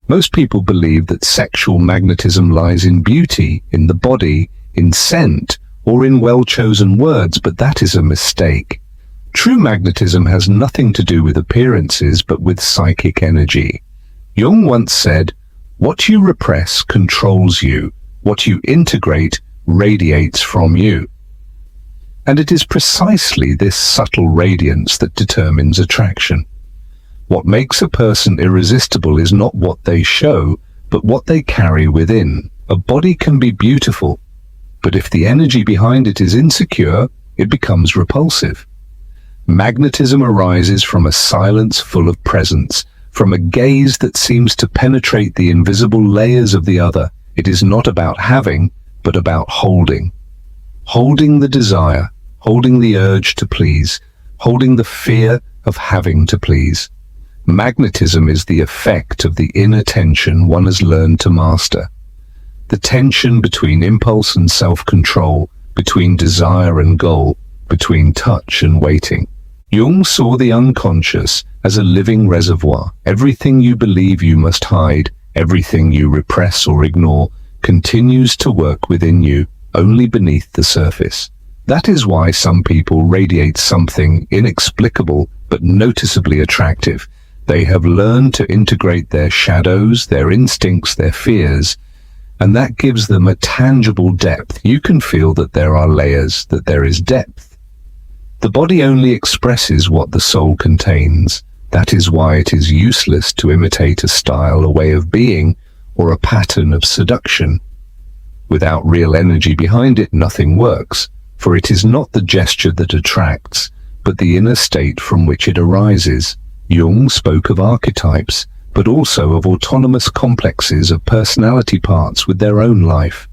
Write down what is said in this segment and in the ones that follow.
Most people believe that sexual magnetism lies in beauty, in the body, in scent, or in well-chosen words, but that is a mistake. True magnetism has nothing to do with appearances, but with psychic energy. Jung once said, "What you repress controls you. What you integrate radiates from you." And it is precisely this subtle radiance that determines attraction. What makes a person irresistible is not what they show, but what they carry within. A body can be beautiful, but if the energy behind it is insecure, it becomes repulsive. Magnetism arises from a silence full of presence, from a gaze that seems to penetrate the invisible layers of the other. It is not about having, but about holding. Holding the desire, holding the urge to please, holding the fear of having to please. Magnetism is the effect of the inner tension one has learned to master. The tension between impulse and self-control, between desire and goal, between touch and waiting. Jung saw the unconscious as a living reservoir. Everything you believe you must hide, everything you repress or ignore, continues to work within you, only beneath the surface. That is why some people radiate something inexplicable but noticeably attractive. They have learned to integrate their shadows, their instincts, their fears, and that gives them a tangible depth. You can feel that there are layers, that there is depth. The body only expresses what the soul contains. That is why it is useless to imitate a style, a way of being, or a pattern of seduction. Without real energy behind it, nothing works, for it is not the gesture that attracts, but the inner state from which it arises. Jung spoke of archetypes, but also of autonomous complexes of personality parts with their own life.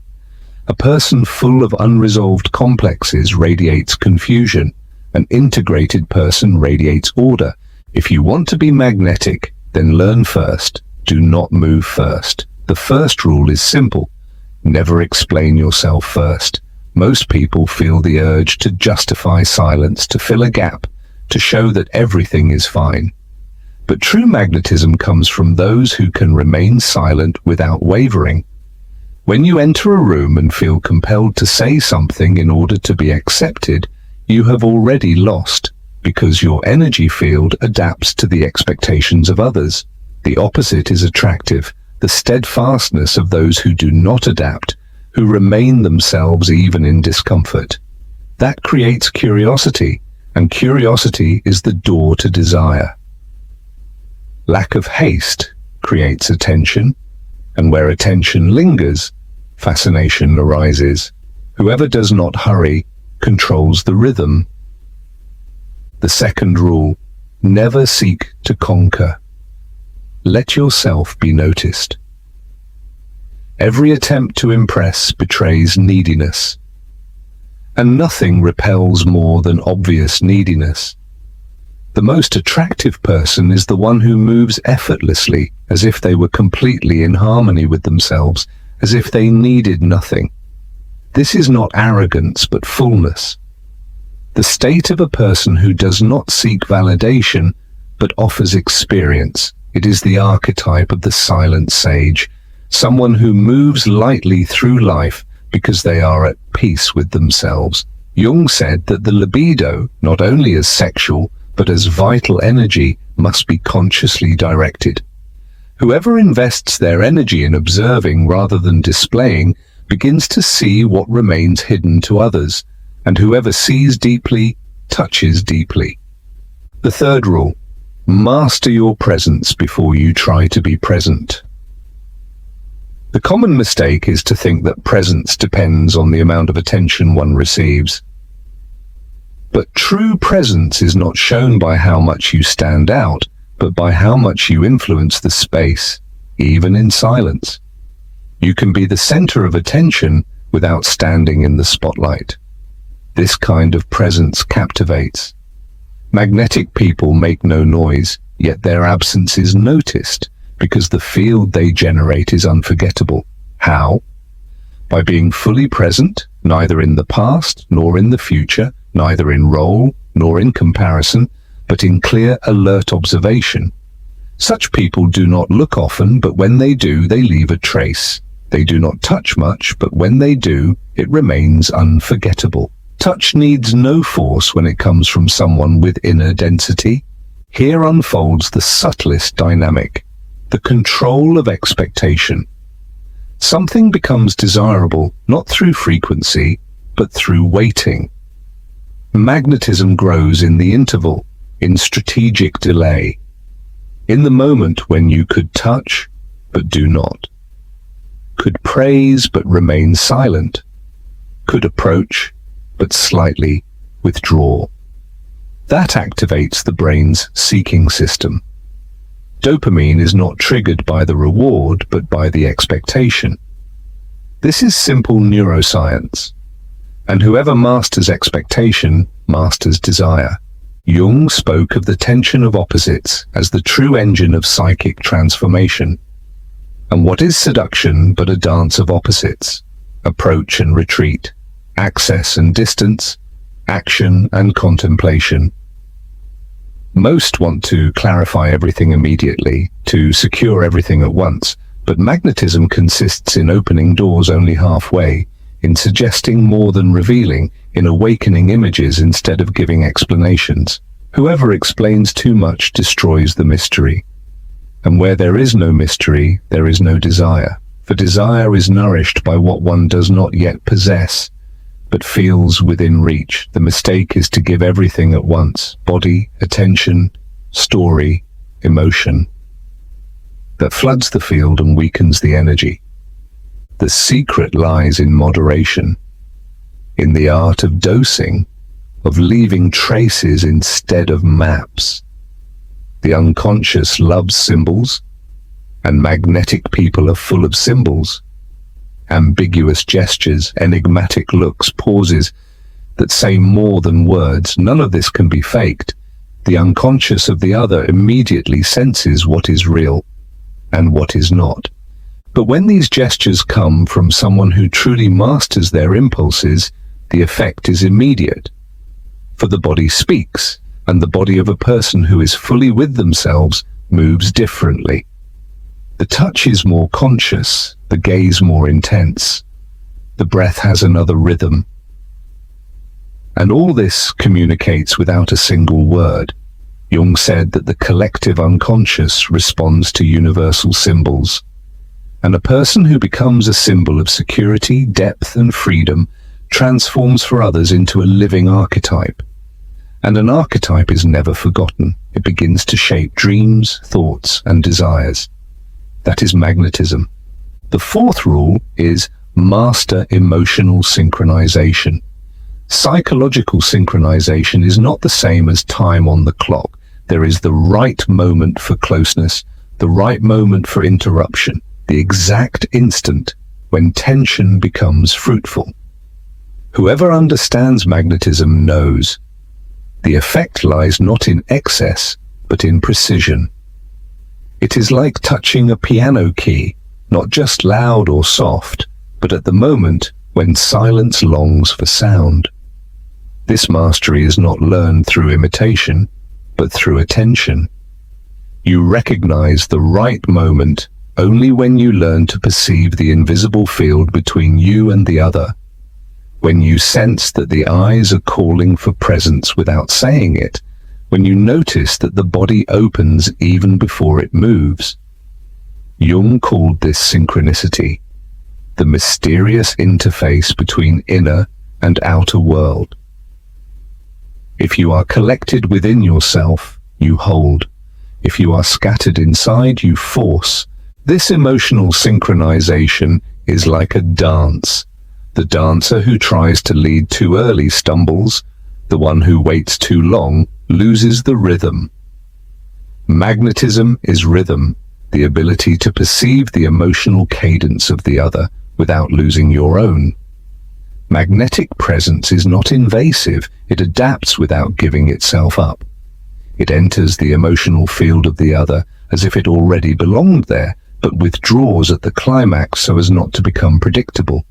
A person full of unresolved complexes radiates confusion. An integrated person radiates order. If you want to be magnetic, then learn first. Do not move first. The first rule is simple. Never explain yourself first. Most people feel the urge to justify silence, to fill a gap, to show that everything is fine. But true magnetism comes from those who can remain silent without wavering. When you enter a room and feel compelled to say something in order to be accepted, you have already lost, because your energy field adapts to the expectations of others. The opposite is attractive, the steadfastness of those who do not adapt, who remain themselves even in discomfort. That creates curiosity, and curiosity is the door to desire. Lack of haste creates attention, and where attention lingers, fascination arises. Whoever does not hurry controls the rhythm. The second rule, never seek to conquer. Let yourself be noticed. Every attempt to impress betrays neediness, and nothing repels more than obvious neediness. The most attractive person is the one who moves effortlessly, as if they were completely in harmony with themselves, as if they needed nothing. This is not arrogance, but fullness. The state of a person who does not seek validation, but offers experience. It is the archetype of the silent sage, someone who moves lightly through life because they are at peace with themselves. Jung said that the libido, not only as sexual, but as vital energy, must be consciously directed. Whoever invests their energy in observing rather than displaying begins to see what remains hidden to others, and whoever sees deeply touches deeply. The third rule, master your presence before you try to be present. The common mistake is to think that presence depends on the amount of attention one receives. But true presence is not shown by how much you stand out, but by how much you influence the space, even in silence. You can be the center of attention without standing in the spotlight. This kind of presence captivates. Magnetic people make no noise, yet their absence is noticed, because the field they generate is unforgettable. How? By being fully present, neither in the past nor in the future, neither in role nor in comparison, but in clear, alert observation. Such people do not look often, but when they do, they leave a trace. They do not touch much, but when they do, it remains unforgettable. Touch needs no force when it comes from someone with inner density. Here unfolds the subtlest dynamic, the control of expectation. Something becomes desirable not through frequency, but through waiting. Magnetism grows in the interval, in strategic delay, in the moment when you could touch, but do not, could praise, but remain silent, could approach, but slightly withdraw. That activates the brain's seeking system. Dopamine is not triggered by the reward, but by the expectation. This is simple neuroscience. And whoever masters expectation, masters desire. Jung spoke of the tension of opposites as the true engine of psychic transformation. And what is seduction but a dance of opposites? Approach and retreat, access and distance, action and contemplation. Most want to clarify everything immediately, to secure everything at once, but magnetism consists in opening doors only halfway, in suggesting more than revealing, in awakening images instead of giving explanations. Whoever explains too much destroys the mystery. And where there is no mystery, there is no desire. For desire is nourished by what one does not yet possess, but feels within reach. The mistake is to give everything at once: body, attention, story, emotion. That floods the field and weakens the energy. The secret lies in moderation, in the art of dosing, of leaving traces instead of maps. The unconscious loves symbols, and magnetic people are full of symbols. Ambiguous gestures, enigmatic looks, pauses that say more than words. None of this can be faked. The unconscious of the other immediately senses what is real and what is not. But when these gestures come from someone who truly masters their impulses, the effect is immediate. For the body speaks, and the body of a person who is fully with themselves moves differently. The touch is more conscious, the gaze more intense, the breath has another rhythm. And all this communicates without a single word. Jung said that the collective unconscious responds to universal symbols. And a person who becomes a symbol of security, depth and freedom transforms for others into a living archetype. And an archetype is never forgotten. It begins to shape dreams, thoughts and desires. That is magnetism. The fourth rule is master emotional synchronization. Psychological synchronization is not the same as time on the clock. There is the right moment for closeness, the right moment for interruption, the exact instant when tension becomes fruitful. Whoever understands magnetism knows the effect lies not in excess, but in precision. It is like touching a piano key, not just loud or soft, but at the moment when silence longs for sound. This mastery is not learned through imitation, but through attention. You recognize the right moment only when you learn to perceive the invisible field between you and the other. When you sense that the eyes are calling for presence without saying it, when you notice that the body opens even before it moves. Jung called this synchronicity, the mysterious interface between inner and outer world. If you are collected within yourself, you hold. If you are scattered inside, you force. This emotional synchronization is like a dance. The dancer who tries to lead too early stumbles. The one who waits too long loses the rhythm. Magnetism is rhythm, the ability to perceive the emotional cadence of the other without losing your own. Magnetic presence is not invasive, it adapts without giving itself up. It enters the emotional field of the other as if it already belonged there, but withdraws at the climax so as not to become predictable.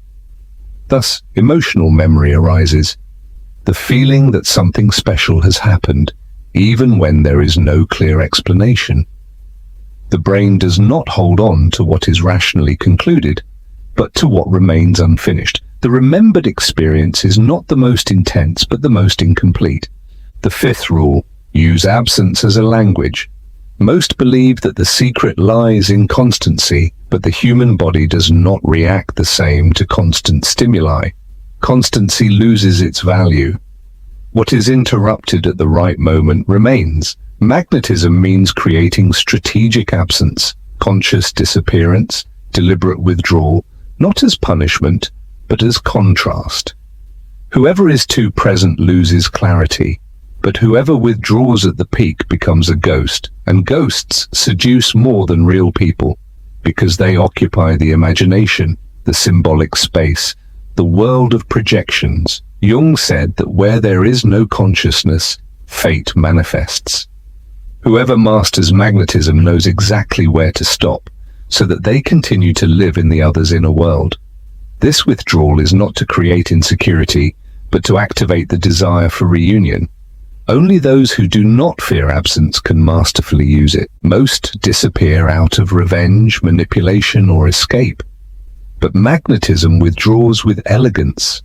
Thus, emotional memory arises, the feeling that something special has happened, even when there is no clear explanation. The brain does not hold on to what is rationally concluded, but to what remains unfinished. The remembered experience is not the most intense, but the most incomplete. The fifth rule: use absence as a language. Most believe that the secret lies in constancy, but the human body does not react the same to constant stimuli. Constancy loses its value. What is interrupted at the right moment remains. Magnetism means creating strategic absence, conscious disappearance, deliberate withdrawal, not as punishment, but as contrast. Whoever is too present loses clarity, but whoever withdraws at the peak becomes a ghost, and ghosts seduce more than real people, because they occupy the imagination, the symbolic space, the world of projections. Jung said that where there is no consciousness, fate manifests. Whoever masters magnetism knows exactly where to stop, so that they continue to live in the other's inner world. This withdrawal is not to create insecurity, but to activate the desire for reunion. Only those who do not fear absence can masterfully use it. Most disappear out of revenge, manipulation, or escape. But magnetism withdraws with elegance,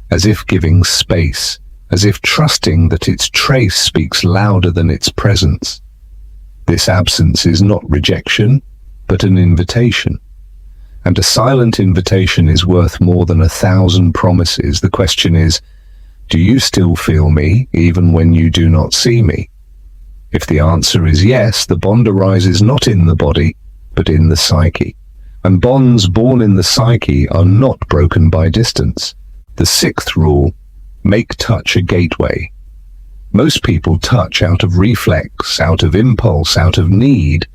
as if giving space, as if trusting that its trace speaks louder than its presence. This absence is not rejection, but an invitation. And a silent invitation is worth more than 1,000 promises. The question is, do you still feel me, even when you do not see me? If the answer is yes, the bond arises not in the body, but in the psyche. And bonds born in the psyche are not broken by distance. The sixth rule: make touch a gateway. Most people touch out of reflex, out of impulse, out of need,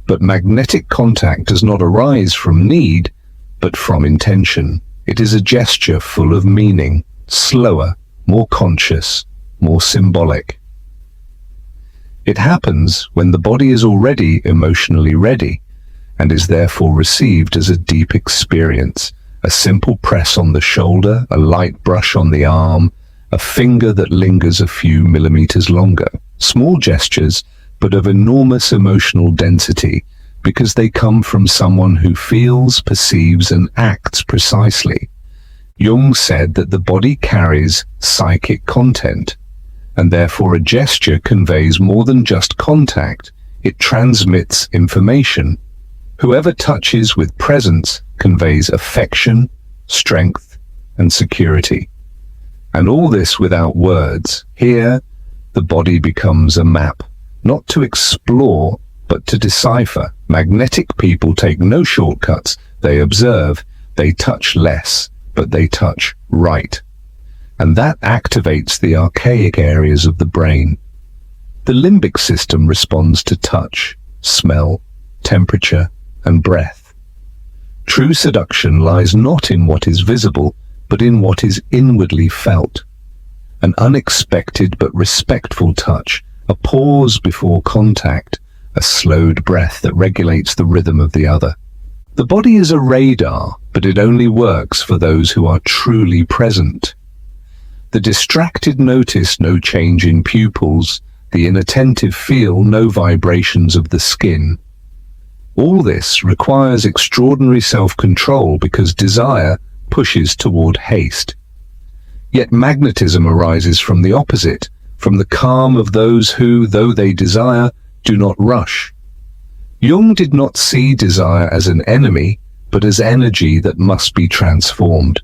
but magnetic contact does not arise from need, but from intention. It is a gesture full of meaning, slower, more conscious, more symbolic. It happens when the body is already emotionally ready, and is therefore received as a deep experience. A simple press on the shoulder, a light brush on the arm, a finger that lingers a few millimeters longer. Small gestures, but of enormous emotional density, because they come from someone who feels, perceives, and acts precisely. Jung said that the body carries psychic content, and therefore a gesture conveys more than just contact. It transmits information. Whoever touches with presence conveys affection, strength, and security. And all this without words. Here, the body becomes a map, not to explore, but to decipher. Magnetic people take no shortcuts. They observe, they touch less, but they touch right. And that activates the archaic areas of the brain. The limbic system responds to touch, smell, temperature, and breath. True seduction lies not in what is visible, but in what is inwardly felt. An unexpected but respectful touch, a pause before contact, a slowed breath that regulates the rhythm of the other. The body is a radar, but it only works for those who are truly present. The distracted notice no change in pupils, the inattentive feel no vibrations of the skin. All this requires extraordinary self-control because desire pushes toward haste. Yet magnetism arises from the opposite, from the calm of those who, though they desire, do not rush. Jung did not see desire as an enemy, but as energy that must be transformed.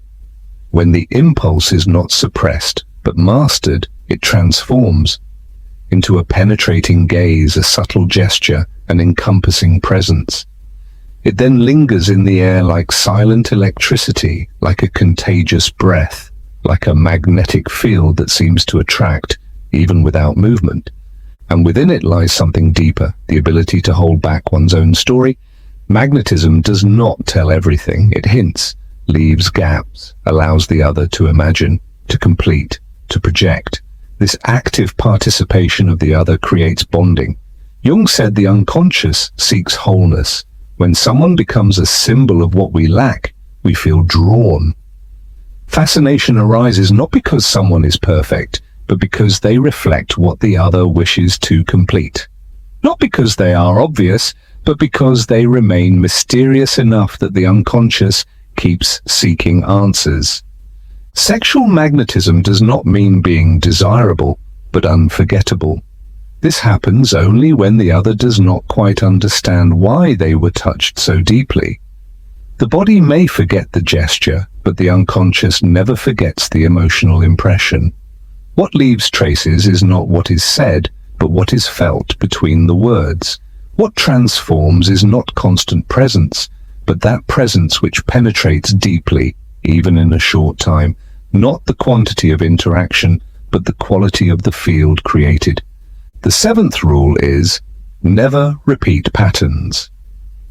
When the impulse is not suppressed, but mastered, it transforms into a penetrating gaze, a subtle gesture, an encompassing presence. It then lingers in the air like silent electricity, like a contagious breath, like a magnetic field that seems to attract, even without movement. And within it lies something deeper, the ability to hold back one's own story. Magnetism does not tell everything. It hints, leaves gaps, allows the other to imagine, to complete, to project. This active participation of the other creates bonding. Jung said the unconscious seeks wholeness. When someone becomes a symbol of what we lack, we feel drawn. Fascination arises not because someone is perfect, but because they reflect what the other wishes to complete. Not because they are obvious, but because they remain mysterious enough that the unconscious keeps seeking answers. Sexual magnetism does not mean being desirable, but unforgettable. This happens only when the other does not quite understand why they were touched so deeply. The body may forget the gesture, but the unconscious never forgets the emotional impression. What leaves traces is not what is said, but what is felt between the words. What transforms is not constant presence, but that presence which penetrates deeply, even in a short time. Not the quantity of interaction, but the quality of the field created. The seventh rule is, never repeat patterns.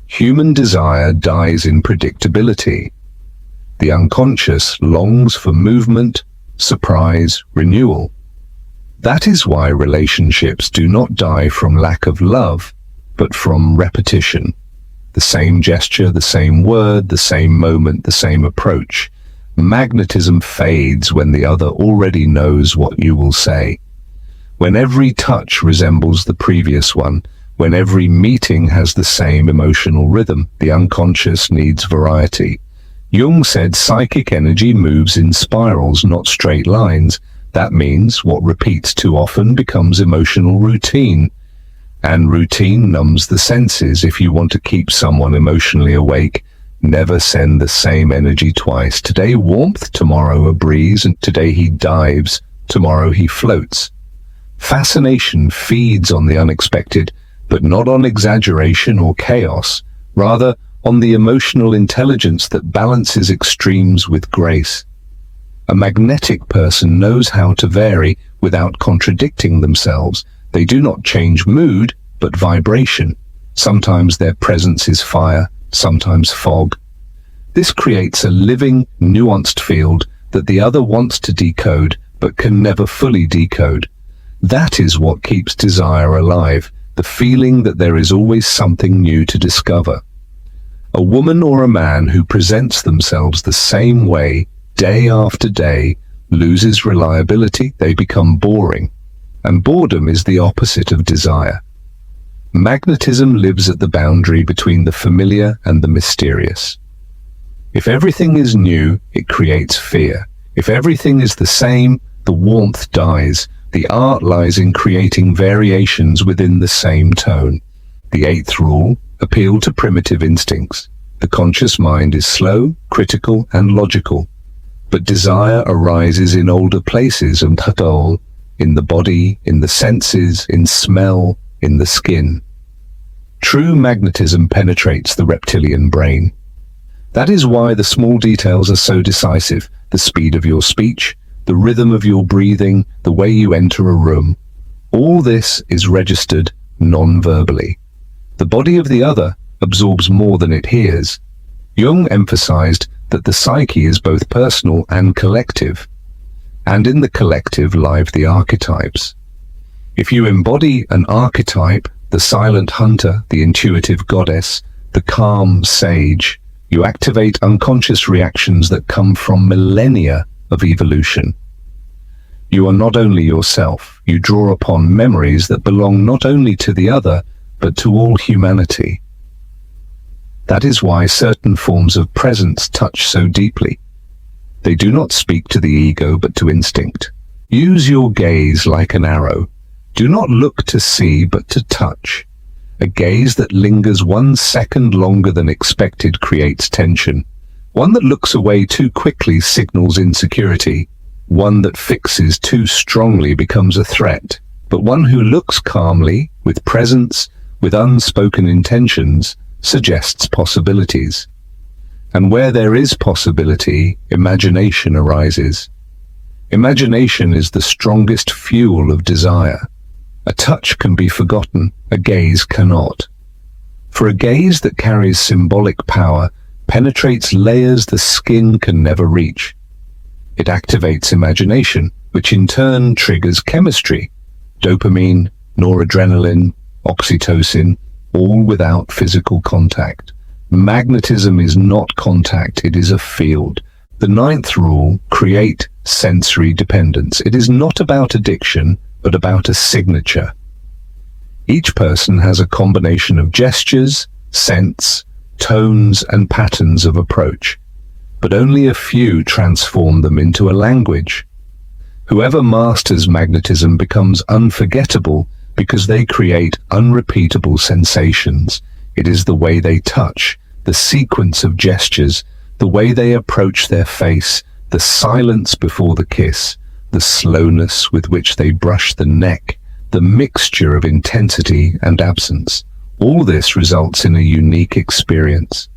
Human desire dies in predictability. The unconscious longs for movement, surprise, renewal. That is why relationships do not die from lack of love, but from repetition. The same gesture, the same word, the same moment, the same approach. Magnetism fades when the other already knows what you will say. When every touch resembles the previous one, when every meeting has the same emotional rhythm, the unconscious needs variety. Jung said psychic energy moves in spirals, not straight lines. That means what repeats too often becomes emotional routine. And routine numbs the senses. If you want to keep someone emotionally awake, never send the same energy twice. Today warmth, tomorrow a breeze, and today he dives, tomorrow he floats. Fascination feeds on the unexpected, but not on exaggeration or chaos, rather on the emotional intelligence that balances extremes with grace. A magnetic person knows how to vary without contradicting themselves. They do not change mood, but vibration. Sometimes their presence is fire, sometimes fog. This creates a living, nuanced field that the other wants to decode, but can never fully decode. That is what keeps desire alive, the feeling that there is always something new to discover. A woman or a man who presents themselves the same way, day after day, loses reliability. They become boring. And boredom is the opposite of desire. Magnetism lives at the boundary between the familiar and the mysterious. If everything is new, it creates fear. If everything is the same, the warmth dies. The art lies in creating variations within the same tone. The eighth rule, appeal to primitive instincts. The conscious mind is slow, critical, and logical. But desire arises in older places and in the body, in the senses, in smell, in the skin. True magnetism penetrates the reptilian brain. That is why the small details are so decisive. The speed of your speech, the rhythm of your breathing, the way you enter a room. All this is registered non-verbally. The body of the other absorbs more than it hears. Jung emphasized that the psyche is both personal and collective, and in the collective live the archetypes. If you embody an archetype, the silent hunter, the intuitive goddess, the calm sage, you activate unconscious reactions that come from millennia of evolution. You are not only yourself, you draw upon memories that belong not only to the other, but to all humanity. That is why certain forms of presence touch so deeply. They do not speak to the ego, but to instinct. Use your gaze like an arrow. Do not look to see, but to touch. A gaze that lingers 1 second longer than expected creates tension. One that looks away too quickly signals insecurity. One that fixes too strongly becomes a threat. But one who looks calmly, with presence, with unspoken intentions, suggests possibilities. And where there is possibility, imagination arises. Imagination is the strongest fuel of desire. A touch can be forgotten, a gaze cannot. For a gaze that carries symbolic power penetrates layers the skin can never reach. It activates imagination, which in turn triggers chemistry, dopamine, noradrenaline, oxytocin, all without physical contact. Magnetism is not contact, it is a field. The ninth rule, create sensory dependence. It is not about addiction, but about a signature. Each person has a combination of gestures, scents, tones, and patterns of approach, but only a few transform them into a language. Whoever masters magnetism becomes unforgettable because they create unrepeatable sensations. It is the way they touch, the sequence of gestures, the way they approach their face, the silence before the kiss, the slowness with which they brush the neck, the mixture of intensity and absence. All this results in a unique experience.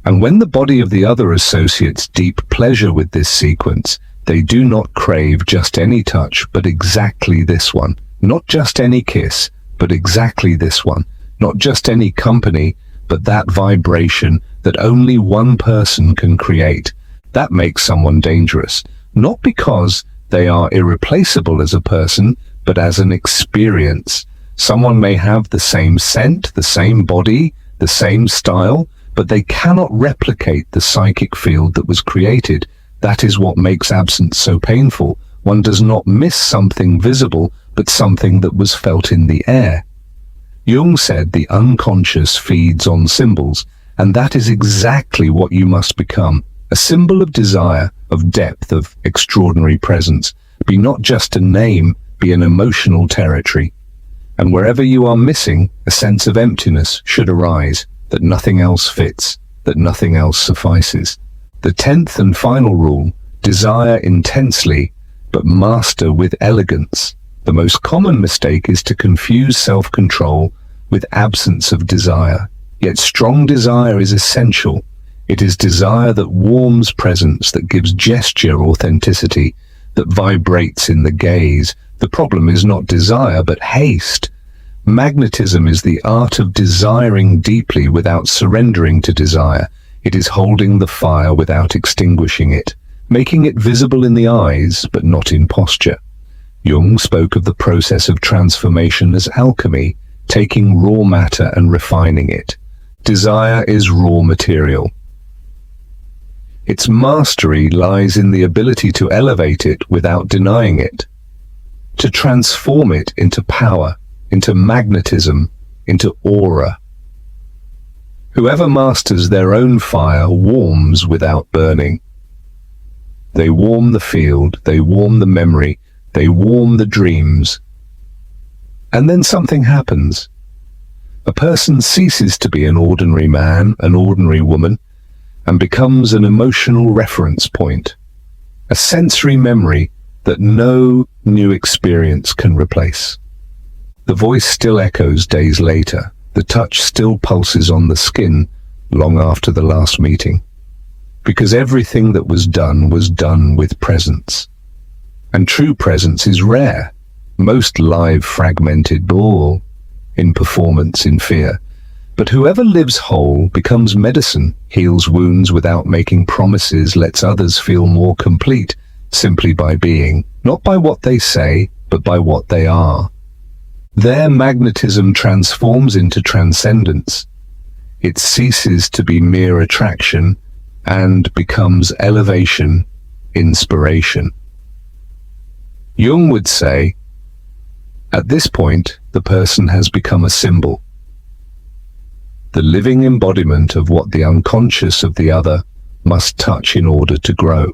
And when the body of the other associates deep pleasure with this sequence, they do not crave just any touch, but exactly this one. Not just any kiss, but exactly this one. Not just any company, but that vibration that only one person can create. That makes someone dangerous, not because they are irreplaceable as a person, but as an experience. Someone may have the same scent, the same body, the same style, but they cannot replicate the psychic field that was created. That is what makes absence so painful. One does not miss something visible, but something that was felt in the air. Jung said the unconscious feeds on symbols, and that is exactly what you must become. A symbol of desire, of depth, of extraordinary presence. Be not just a name, be an emotional territory. And wherever you are missing, a sense of emptiness should arise, that nothing else fits, that nothing else suffices. The 10th and final rule: desire intensely, but master with elegance. The most common mistake is to confuse self-control with absence of desire. Yet strong desire is essential. It is desire that warms presence, that gives gesture authenticity, that vibrates in the gaze. The problem is not desire, but haste. Magnetism is the art of desiring deeply without surrendering to desire. It is holding the fire without extinguishing it, making it visible in the eyes, but not in posture. Jung spoke of the process of transformation as alchemy, taking raw matter and refining it. Desire is raw material. Its mastery lies in the ability to elevate it without denying it, to transform it into power, into magnetism, into aura. Whoever masters their own fire warms without burning. They warm the field, they warm the memory, they warm the dreams. And then something happens. A person ceases to be an ordinary man, an ordinary woman, and becomes an emotional reference point, a sensory memory that no new experience can replace. The voice still echoes days later. The touch still pulses on the skin long after the last meeting, because everything that was done with presence. And true presence is rare. Most live fragmented ball, in performance, in fear. But whoever lives whole becomes medicine, heals wounds without making promises, lets others feel more complete, simply by being, not by what they say, but by what they are. Their magnetism transforms into transcendence. It ceases to be mere attraction and becomes elevation, inspiration. Jung would say, at this point, the person has become a symbol, the living embodiment of what the unconscious of the other must touch in order to grow.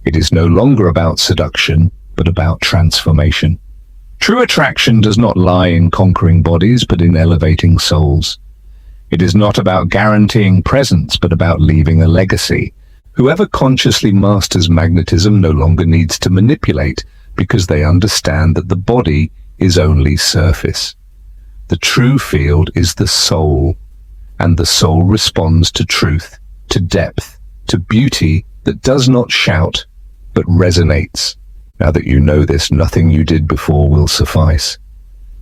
It is no longer about seduction, but about transformation. True attraction does not lie in conquering bodies, but in elevating souls. It is not about guaranteeing presence, but about leaving a legacy. Whoever consciously masters magnetism no longer needs to manipulate, because they understand that the body is only surface. The true field is the soul, and the soul responds to truth, to depth, to beauty that does not shout, but resonates. Now that you know this, nothing you did before will suffice.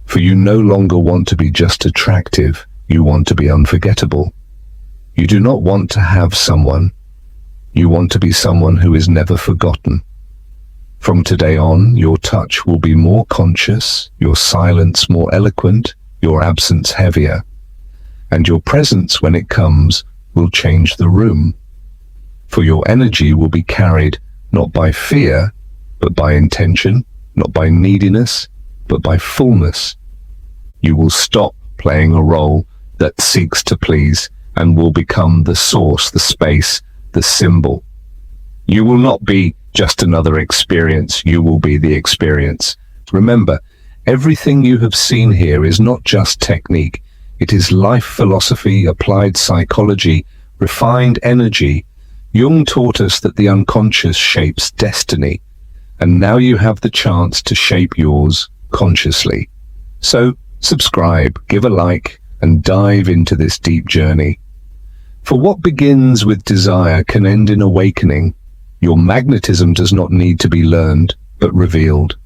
For you no longer want to be just attractive, you want to be unforgettable. You do not want to have someone, you want to be someone who is never forgotten. From today on, your touch will be more conscious, your silence more eloquent, your absence heavier, and your presence, when it comes, will change the room. For your energy will be carried not by fear, but by intention, not by neediness, but by fullness. You will stop playing a role that seeks to please and will become the source, the space, the symbol. You will not be just another experience, you will be the experience. Remember, everything you have seen here is not just technique, it is life philosophy, applied psychology, refined energy. Jung taught us that the unconscious shapes destiny, and now you have the chance to shape yours consciously. So, subscribe, give a like, and dive into this deep journey. For what begins with desire can end in awakening. Your magnetism does not need to be learned, but revealed.